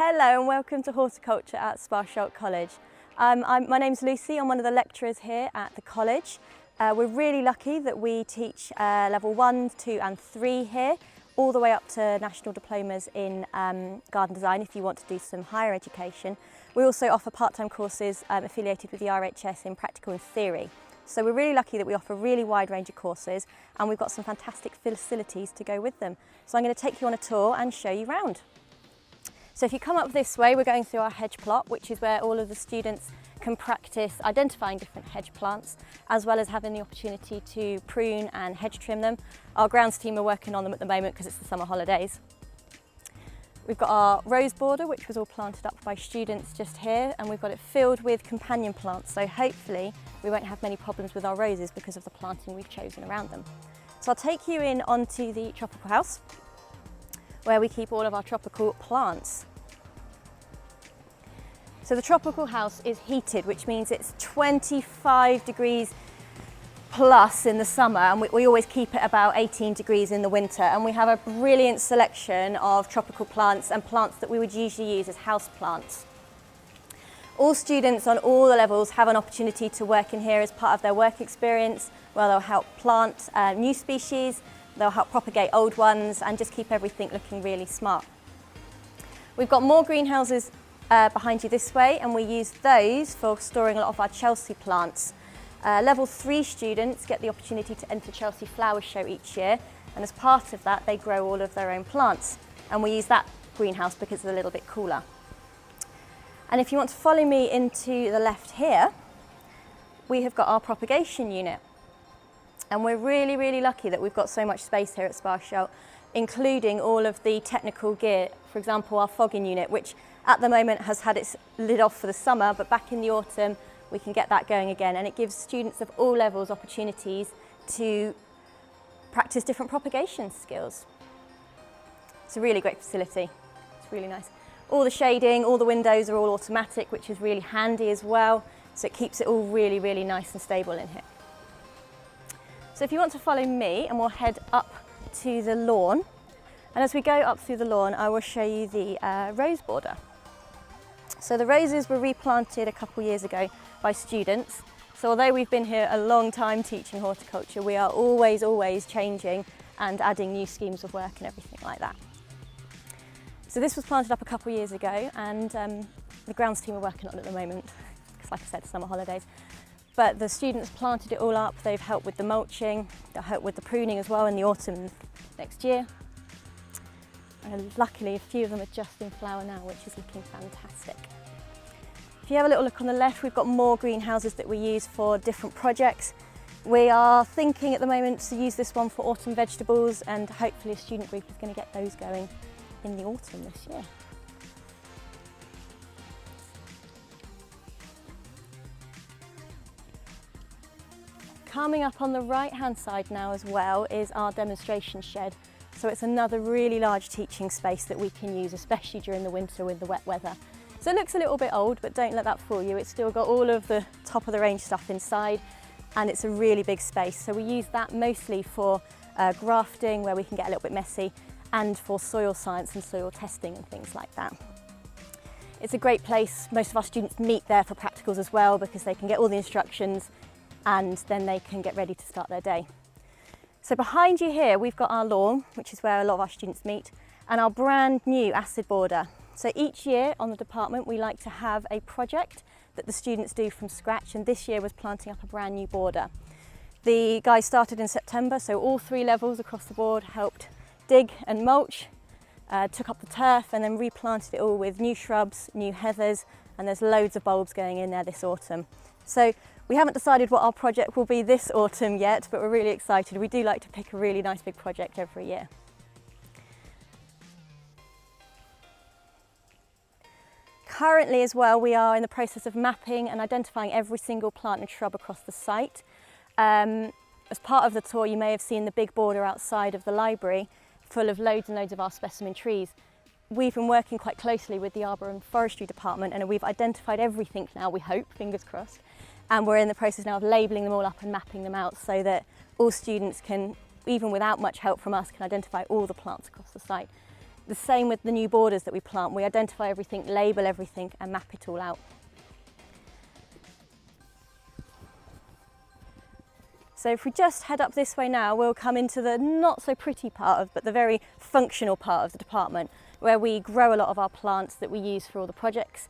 Hello and welcome to Horticulture at Sparsholt College. My name's Lucy, I'm one of the lecturers here at the college. We're really lucky that we teach level 1, 2 and 3 here, all the way up to national diplomas in garden design if you want to do some higher education. We also offer part-time courses affiliated with the RHS in practical and theory. So we're really lucky that we offer a really wide range of courses and we've got some fantastic facilities to go with them. So I'm going to take you on a tour and show you around. So if you come up this way, we're going through our hedge plot, which is where all of the students can practice identifying different hedge plants, as well as having the opportunity to prune and hedge trim them. Our grounds team are working on them at the moment because it's the summer holidays. We've got our rose border, which was all planted up by students just here, and we've got it filled with companion plants. So hopefully we won't have many problems with our roses because of the planting we've chosen around them. So I'll take you in onto the tropical house, where we keep all of our tropical plants. So the tropical house is heated, which means it's 25 degrees plus in the summer, and we always keep it about 18 degrees in the winter. And we have a brilliant selection of tropical plants and plants that we would usually use as house plants. All students on all the levels have an opportunity to work in here as part of their work experience, where they'll help plant new species, they'll help propagate old ones and just keep everything looking really smart. We've got more greenhouses behind you this way, and we use those for storing a lot of our Chelsea plants. Level 3 students get the opportunity to enter Chelsea Flower Show each year, and as part of that they grow all of their own plants, and we use that greenhouse because it's a little bit cooler. And if you want to follow me into the left here, we have got our propagation unit. And we're really lucky that we've got so much space here at Sparsholt, including all of the technical gear. For example, our fogging unit, which at the moment has had its lid off for the summer, but back in the autumn we can get that going again, and it gives students of all levels opportunities to practice different propagation skills. It's a really great facility, it's really nice. All the shading, all the windows are all automatic, which is really handy as well, so it keeps it all really nice and stable in here. So if you want to follow me, and we'll head up to the lawn, and as we go up through the lawn I will show you the rose border. So the roses were replanted a couple years ago by students, so although we've been here a long time teaching horticulture, we are always changing and adding new schemes of work and everything like that. So this was planted up a couple years ago, and the grounds team are working on it at the moment, because like I said, summer holidays. But the students planted it all up, they've helped with the mulching, they'll help with the pruning as well in the autumn next year. And luckily a few of them are just in flower now, which is looking fantastic. If you have a little look on the left, we've got more greenhouses that we use for different projects. We are thinking at the moment to use this one for autumn vegetables, and hopefully a student group is going to get those going in the autumn this year. Coming up on the right hand side now as well is our demonstration shed. So it's another really large teaching space that we can use, especially during the winter with the wet weather. So it looks a little bit old, but don't let that fool you. It's still got all of the top of the range stuff inside, and it's a really big space. So we use that mostly for grafting, where we can get a little bit messy, and for soil science and soil testing and things like that. It's a great place. Most of our students meet there for practicals as well, because they can get all the instructions and then they can get ready to start their day. So behind you here we've got our lawn, which is where a lot of our students meet, and our brand new acid border. So each year on the department we like to have a project that the students do from scratch, and this year was planting up a brand new border. The guys started in September, so all 3 levels across the board helped dig and mulch, took up the turf and then replanted it all with new shrubs, new heathers, and there's loads of bulbs going in there this autumn. So we haven't decided what our project will be this autumn yet, but we're really excited. We do like to pick a really nice big project every year. Currently as well, we are in the process of mapping and identifying every single plant and shrub across the site. As part of the tour, you may have seen the big border outside of the library full of loads and loads of our specimen trees. We've been working quite closely with the Arbour and Forestry Department, and we've identified everything now, we hope, fingers crossed. And we're in the process now of labelling them all up and mapping them out so that all students can, even without much help from us, can identify all the plants across the site. The same with the new borders that we plant. We identify everything, label everything and map it all out. So if we just head up this way now, we'll come into the not so pretty part but the very functional part of the department, where we grow a lot of our plants that we use for all the projects.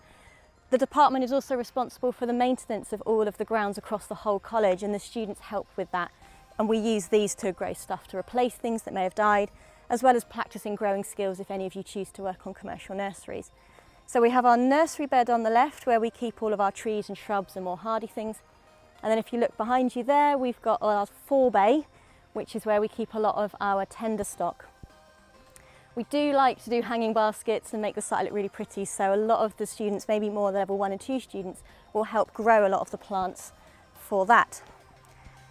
The department is also responsible for the maintenance of all of the grounds across the whole college, and the students help with that. And we use these to grow stuff to replace things that may have died, as well as practicing growing skills if any of you choose to work on commercial nurseries. So we have our nursery bed on the left, where we keep all of our trees and shrubs and more hardy things. And then if you look behind you there, we've got our forebay, which is where we keep a lot of our tender stock. We do like to do hanging baskets and make the site look really pretty, so a lot of the students, maybe more the level 1 and 2 students, will help grow a lot of the plants for that.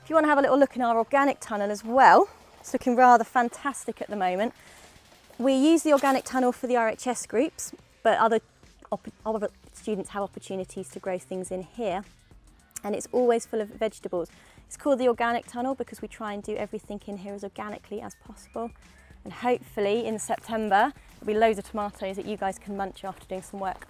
If you want to have a little look in our organic tunnel as well, it's looking rather fantastic at the moment. We use the organic tunnel for the RHS groups, but other students have opportunities to grow things in here. And it's always full of vegetables. It's called the organic tunnel because we try and do everything in here as organically as possible. And hopefully in September, there'll be loads of tomatoes that you guys can munch after doing some work.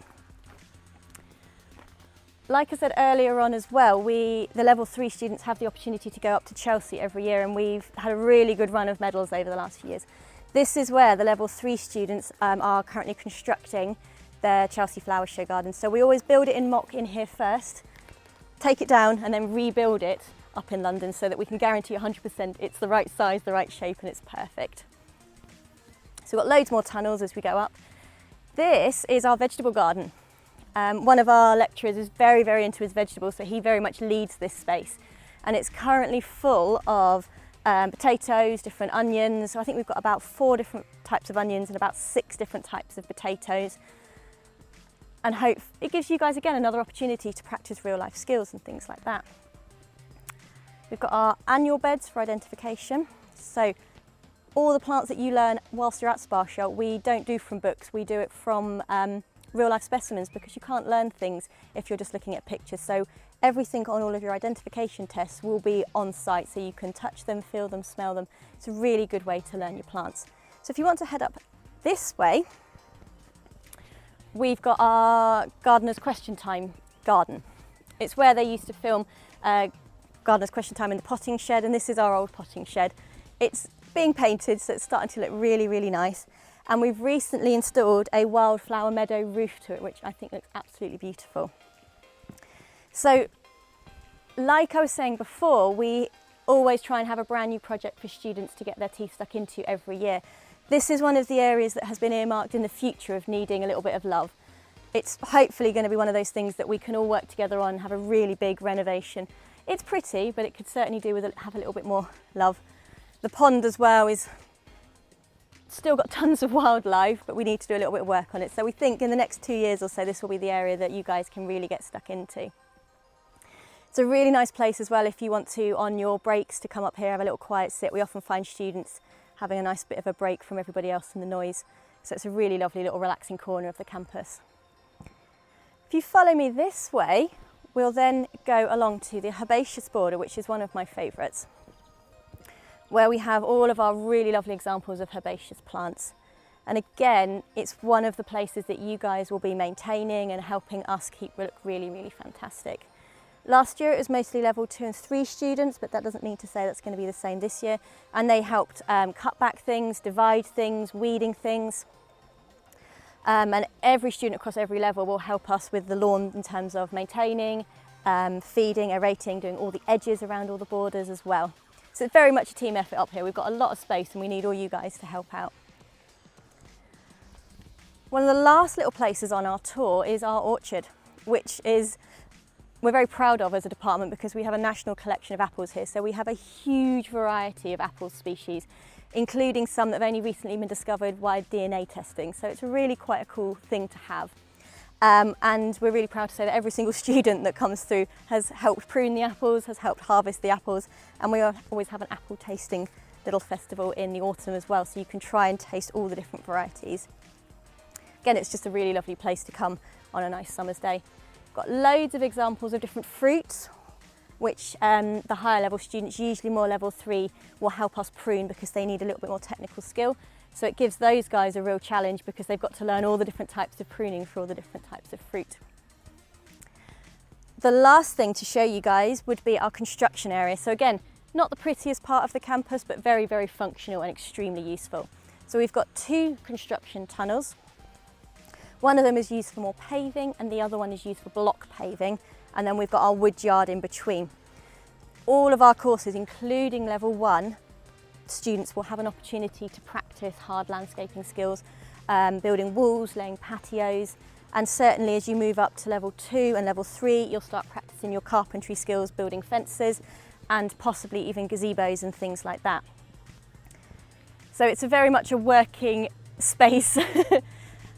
Like I said earlier on as well, the level 3 students have the opportunity to go up to Chelsea every year, and we've had a really good run of medals over the last few years. This is where the level 3 students are currently constructing their Chelsea Flower Show garden. So we always build it in mock in here first, take it down and then rebuild it up in London so that we can guarantee 100% it's the right size, the right shape, and it's perfect. So we've got loads more tunnels as we go up. This is our vegetable garden. One of our lecturers is very, very into his vegetables, so he very much leads this space. And it's currently full of potatoes, different onions. So I think we've got about 4 different types of onions and about 6 different types of potatoes. And hope it gives you guys again another opportunity to practice real life skills and things like that. We've got our annual beds for identification. So all the plants that you learn whilst you're at Sparsholt, we don't do from books, we do it from real life specimens, because you can't learn things if you're just looking at pictures. So everything on all of your identification tests will be on site, so you can touch them, feel them, smell them. It's a really good way to learn your plants. So if you want to head up this way, we've got our Gardener's Question Time garden. It's where they used to film Gardener's Question Time in the potting shed, and this is our old potting shed. It's being painted, so it's starting to look really, really nice. And we've recently installed a wildflower meadow roof to it, which I think looks absolutely beautiful. So, like I was saying before, we always try and have a brand new project for students to get their teeth stuck into every year. This is one of the areas that has been earmarked in the future of needing a little bit of love. It's hopefully going to be one of those things that we can all work together on and have a really big renovation. It's pretty, but it could certainly do with have a little bit more love. The pond as well is still got tons of wildlife, but we need to do a little bit of work on it. So we think in the next 2 years or so, this will be the area that you guys can really get stuck into. It's a really nice place as well if you want to, on your breaks, to come up here, have a little quiet sit. We often find students having a nice bit of a break from everybody else and the noise. So it's a really lovely little relaxing corner of the campus. If you follow me this way, we'll then go along to the Herbaceous Border, which is one of my favourites, where we have all of our really lovely examples of herbaceous plants. And again, it's one of the places that you guys will be maintaining and helping us keep look really, really fantastic. Last year it was mostly level 2 and 3 students, but that doesn't mean to say that's going to be the same this year. And they helped cut back things, divide things, weeding things. And every student across every level will help us with the lawn in terms of maintaining, feeding, aerating, doing all the edges around all the borders as well. So it's very much a team effort up here. We've got a lot of space and we need all you guys to help out. One of the last little places on our tour is our orchard, which is we're very proud of as a department because we have a national collection of apples here. So we have a huge variety of apple species, including some that have only recently been discovered via DNA testing. So it's really quite a cool thing to have. And we're really proud to say that every single student that comes through has helped prune the apples, has helped harvest the apples, and we always have an apple tasting little festival in the autumn as well, so you can try and taste all the different varieties. Again, it's just a really lovely place to come on a nice summer's day. Got loads of examples of different fruits. which the higher level students, usually more level 3, will help us prune because they need a little bit more technical skill. So it gives those guys a real challenge because they've got to learn all the different types of pruning for all the different types of fruit. The last thing to show you guys would be our construction area. So again, not the prettiest part of the campus, but very, very functional and extremely useful. So we've got 2 construction tunnels. One of them is used for more paving and the other one is used for block paving. And then we've got our wood yard in between. All of our courses, including level 1, students will have an opportunity to practice hard landscaping skills, building walls, laying patios, and certainly as you move up to level 2 and level 3, you'll start practicing your carpentry skills, building fences, and possibly even gazebos and things like that. So it's very much a working space.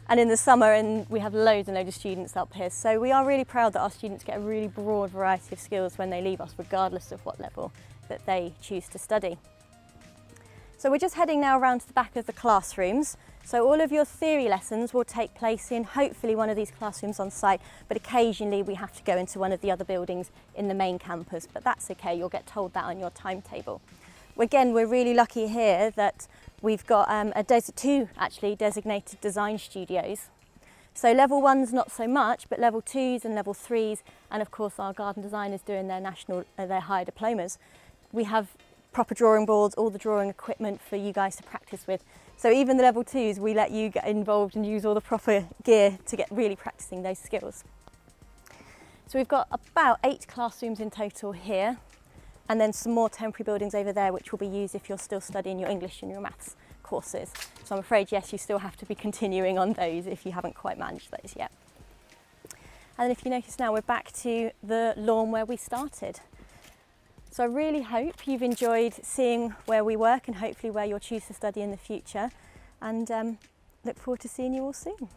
And in the summer, and we have loads and loads of students up here. So we are really proud that our students get a really broad variety of skills when they leave us, regardless of what level that they choose to study. So we're just heading now around to the back of the classrooms. So all of your theory lessons will take place in hopefully one of these classrooms on site, but occasionally we have to go into one of the other buildings in the main campus, but that's okay, you'll get told that on your timetable. Again, we're really lucky here that we've got 2 actually designated design studios. So level 1's not so much, but level 2's and level 3's, and of course our garden designers doing their higher diplomas, we have proper drawing boards, all the drawing equipment for you guys to practice with. So even the level 2's, we let you get involved and use all the proper gear to get really practicing those skills. So we've got about 8 classrooms in total here, and then some more temporary buildings over there which will be used if you're still studying your English and your maths courses. So I'm afraid, yes, you still have to be continuing on those if you haven't quite managed those yet. And if you notice now, we're back to the lawn where we started. So I really hope you've enjoyed seeing where we work and hopefully where you'll choose to study in the future, and look forward to seeing you all soon.